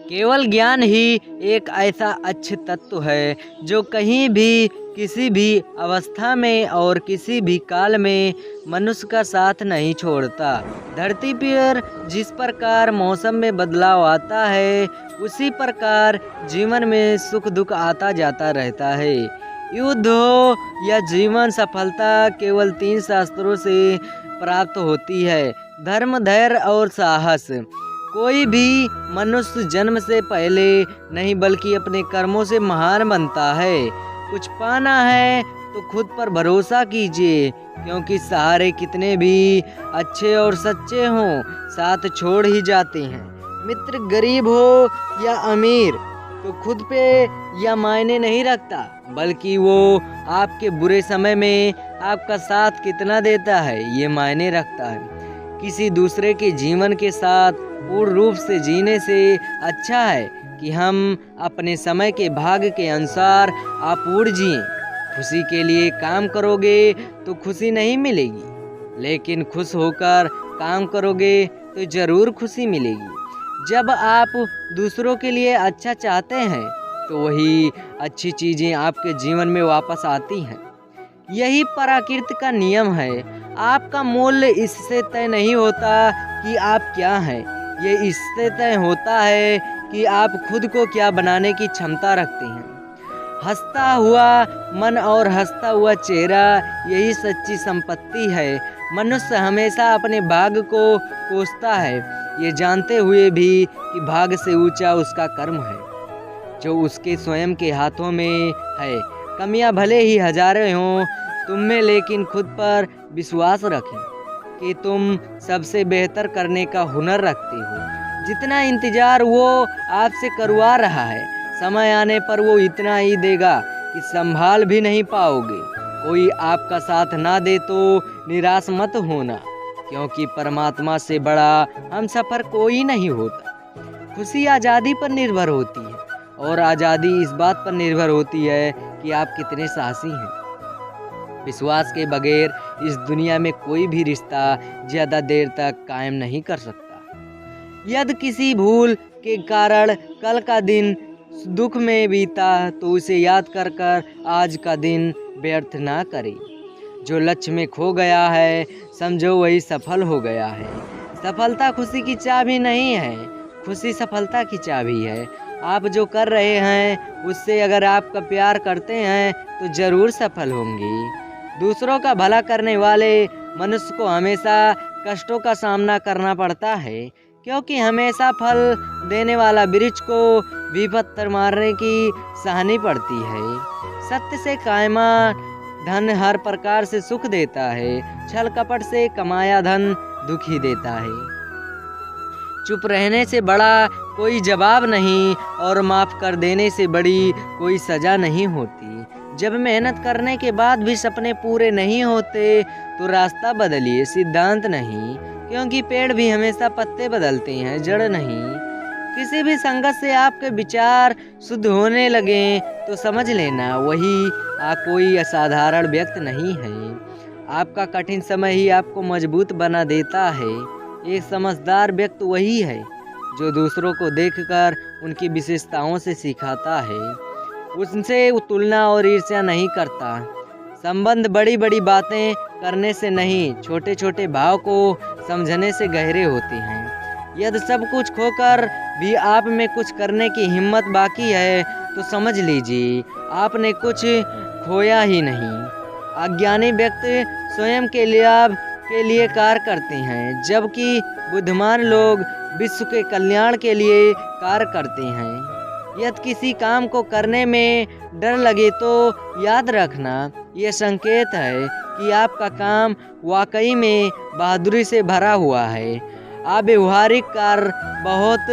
केवल ज्ञान ही एक ऐसा अच्छ तत्व है जो कहीं भी किसी भी अवस्था में और किसी भी काल में मनुष्य का साथ नहीं छोड़ता। धरती पर जिस प्रकार मौसम में बदलाव आता है उसी प्रकार जीवन में सुख दुख आता जाता रहता है। युद्ध हो या जीवन सफलता केवल 3 शास्त्रों से प्राप्त होती है, धर्म, धैर्य और साहस। कोई भी मनुष्य जन्म से पहले नहीं बल्कि अपने कर्मों से महान बनता है। कुछ पाना है तो खुद पर भरोसा कीजिए, क्योंकि सहारे कितने भी अच्छे और सच्चे हों साथ छोड़ ही जाते हैं। मित्र गरीब हो या अमीर तो खुद पे यह मायने नहीं रखता, बल्कि वो आपके बुरे समय में आपका साथ कितना देता है ये मायने रखता है। किसी दूसरे के जीवन के साथ पूर्ण रूप से जीने से अच्छा है कि हम अपने समय के भाग्य के अनुसार अपूर्ण जिएं। खुशी के लिए काम करोगे तो खुशी नहीं मिलेगी, लेकिन खुश होकर काम करोगे तो ज़रूर खुशी मिलेगी। जब आप दूसरों के लिए अच्छा चाहते हैं तो वही अच्छी चीज़ें आपके जीवन में वापस आती हैं। यही प्रकृति का नियम है। आपका मूल्य इससे तय नहीं होता कि आप क्या हैं, ये इससे तय होता है कि आप खुद को क्या बनाने की क्षमता रखते हैं। हंसता हुआ मन और हंसता हुआ चेहरा यही सच्ची संपत्ति है। मनुष्य हमेशा अपने भाग्य को कोसता है, ये जानते हुए भी कि भाग्य से ऊंचा उसका कर्म है जो उसके स्वयं के हाथों में है। कमियां भले ही हजारों हों तुम में, लेकिन खुद पर विश्वास रखें कि तुम सबसे बेहतर करने का हुनर रखते हो। जितना इंतजार वो आपसे करवा रहा है, समय आने पर वो इतना ही देगा कि संभाल भी नहीं पाओगे। कोई आपका साथ ना दे तो निराश मत होना, क्योंकि परमात्मा से बड़ा हमसफर कोई नहीं होता। खुशी आज़ादी पर निर्भर होती है, और आज़ादी इस बात पर निर्भर होती है कि आप कितने साहसी हैं। विश्वास के बगैर इस दुनिया में कोई भी रिश्ता ज़्यादा देर तक कायम नहीं कर सकता। यदि किसी भूल के कारण कल का दिन दुख में बीता तो उसे याद कर कर आज का दिन व्यर्थ ना करें। जो लक्ष्य में खो गया है समझो वही सफल हो गया है। सफलता खुशी की चाबी नहीं है, खुशी सफलता की चाबी है। आप जो कर रहे हैं उससे अगर आपका प्यार करते हैं तो ज़रूर सफल होंगे। दूसरों का भला करने वाले मनुष्य को हमेशा कष्टों का सामना करना पड़ता है, क्योंकि हमेशा फल देने वाला वृक्ष को भी पत्थर मारने की सहनी पड़ती है। सत्य से कायमा धन हर प्रकार से सुख देता है, छल कपट से कमाया धन दुख ही देता है। चुप रहने से बड़ा कोई जवाब नहीं, और माफ़ कर देने से बड़ी कोई सज़ा नहीं होती। जब मेहनत करने के बाद भी सपने पूरे नहीं होते तो रास्ता बदलिए, सिद्धांत नहीं, क्योंकि पेड़ भी हमेशा पत्ते बदलते हैं, जड़ नहीं। किसी भी संगत से आपके विचार शुद्ध होने लगें तो समझ लेना वही कोई असाधारण व्यक्ति नहीं है। आपका कठिन समय ही आपको मजबूत बना देता है। एक समझदार व्यक्ति वही है जो दूसरों को देखकर उनकी विशेषताओं से सिखाता है, उनसे तुलना और ईर्ष्या नहीं करता। संबंध बड़ी बड़ी बातें करने से नहीं, छोटे छोटे भाव को समझने से गहरे होते हैं। यदि सब कुछ खोकर भी आप में कुछ करने की हिम्मत बाकी है तो समझ लीजिए आपने कुछ खोया ही नहीं। अज्ञानी व्यक्ति स्वयं के लाभ के लिए कार्य करते हैं, जबकि बुद्धिमान लोग विश्व के कल्याण के लिए कार्य करते हैं। यदि किसी काम को करने में डर लगे तो याद रखना यह संकेत है कि आपका काम वाकई में बहादुरी से भरा हुआ है। अव्यवहारिक कार्य बहुत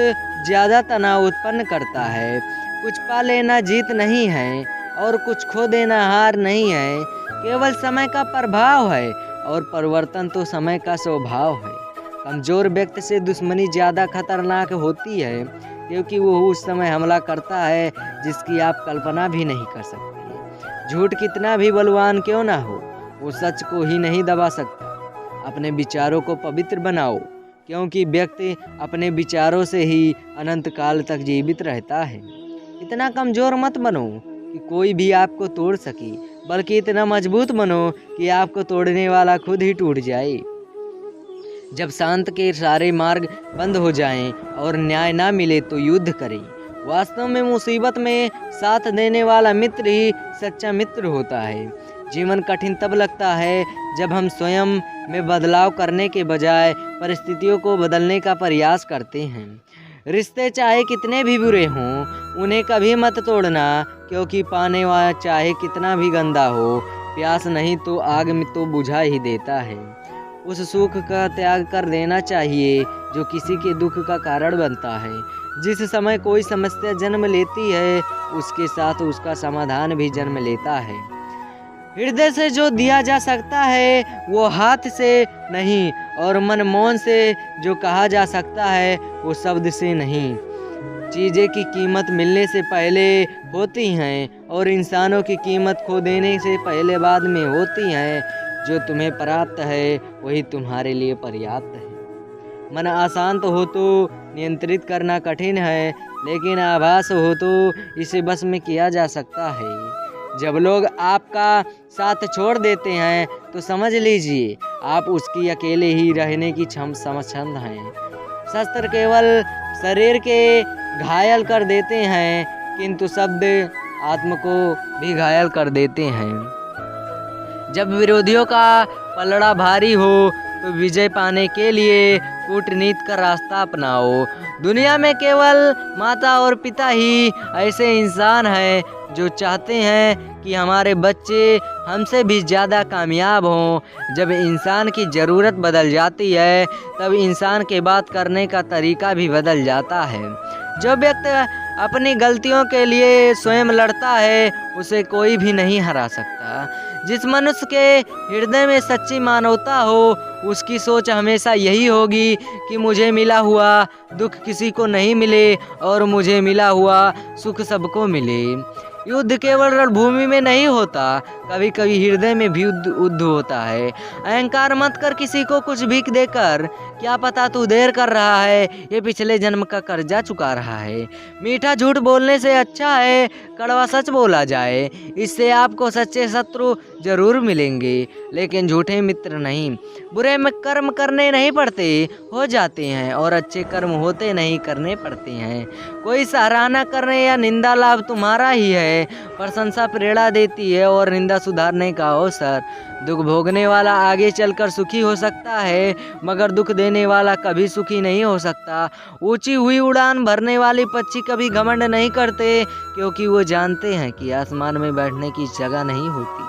ज़्यादा तनाव उत्पन्न करता है। कुछ पा लेना जीत नहीं है और कुछ खो देना हार नहीं है, केवल समय का प्रभाव है, और परिवर्तन तो समय का स्वभाव है। कमज़ोर व्यक्ति से दुश्मनी ज़्यादा खतरनाक होती है, क्योंकि वो उस समय हमला करता है जिसकी आप कल्पना भी नहीं कर सकते। झूठ कितना भी बलवान क्यों ना हो, वो सच को ही नहीं दबा सकता। अपने विचारों को पवित्र बनाओ, क्योंकि व्यक्ति अपने विचारों से ही अनंत काल तक जीवित रहता है। इतना कमज़ोर मत बनो कि कोई भी आपको तोड़ सके, बल्कि इतना मजबूत बनो कि आपको तोड़ने वाला खुद ही टूट जाए। जब शांत के सारे मार्ग बंद हो जाएं और न्याय ना मिले तो युद्ध करें। वास्तव में मुसीबत में साथ देने वाला मित्र ही सच्चा मित्र होता है। जीवन कठिन तब लगता है जब हम स्वयं में बदलाव करने के बजाय परिस्थितियों को बदलने का प्रयास करते हैं। रिश्ते चाहे कितने भी बुरे हों, उन्हें कभी मत तोड़ना, क्योंकि पाने वाला चाहे कितना भी गंदा हो, प्यास नहीं तो आग में तो बुझा ही देता है। उस सुख का त्याग कर देना चाहिए जो किसी के दुख का कारण बनता है। जिस समय कोई समस्या जन्म लेती है, उसके साथ उसका समाधान भी जन्म लेता है। हृदय से जो दिया जा सकता है वो हाथ से नहीं, और मन मौन से जो कहा जा सकता है वो शब्द से नहीं। चीज़ें की कीमत मिलने से पहले होती हैं, और इंसानों की कीमत खो देने से पहले बाद में होती हैं। जो तुम्हें प्राप्त है वही तुम्हारे लिए पर्याप्त है। मन अशांत हो तो नियंत्रित करना कठिन है, लेकिन आभास हो तो इसे बस में किया जा सकता है। जब लोग आपका साथ छोड़ देते हैं तो समझ लीजिए आप उसकी अकेले ही रहने की समझ हैं। शस्त्र केवल शरीर के घायल कर देते हैं, किंतु शब्द आत्म को भी घायल कर देते हैं। जब विरोधियों का पलड़ा भारी हो तो विजय पाने के लिए कूटनीति का रास्ता अपनाओ। दुनिया में केवल माता और पिता ही ऐसे इंसान हैं जो चाहते हैं कि हमारे बच्चे हमसे भी ज़्यादा कामयाब हों। जब इंसान की ज़रूरत बदल जाती है तब इंसान के बात करने का तरीका भी बदल जाता है। जो व्यक्ति अपनी गलतियों के लिए स्वयं लड़ता है उसे कोई भी नहीं हरा सकता। जिस मनुष्य के हृदय में सच्ची मानवता हो उसकी सोच हमेशा यही होगी कि मुझे मिला हुआ दुख किसी को नहीं मिले और मुझे मिला हुआ सुख सबको मिले। युद्ध केवल रणभूमि में नहीं होता, कभी कभी हृदय में भी युद्ध होता है। अहंकार मत कर किसी को कुछ भीख देकर, क्या पता तू देर कर रहा है ये पिछले जन्म का कर्जा चुका रहा है। मीठा झूठ बोलने से अच्छा है कड़वा सच बोला जाए। इससे आपको सच्चे शत्रु जरूर मिलेंगे, लेकिन झूठे मित्र नहीं। बुरे में कर्म करने नहीं पड़ते, हो जाते हैं, और अच्छे कर्म होते नहीं, करने पड़ते हैं। कोई सराहना करने या निंदा लाभ तुम्हारा ही है। प्रशंसा प्रेरणा देती है और निंदा सुधारने का अवसर। दुख भोगने वाला आगे चलकर सुखी हो सकता है, मगर दुख देने वाला कभी सुखी नहीं हो सकता। ऊंची हुई उड़ान भरने वाले पक्षी कभी घमंड नहीं करते, क्योंकि वो जानते हैं कि आसमान में बैठने की जगह नहीं होती।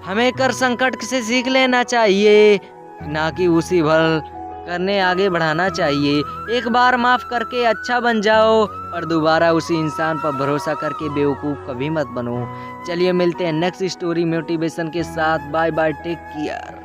हमें कर संकट से सीख लेना चाहिए, ना कि उसी भर करने आगे बढ़ाना चाहिए। एक बार माफ़ करके अच्छा बन जाओ, पर दोबारा उसी इंसान पर भरोसा करके बेवकूफ़ कभी मत बनो। चलिए मिलते हैं नेक्स्ट स्टोरी मोटिवेशन के साथ। Bye bye, take care.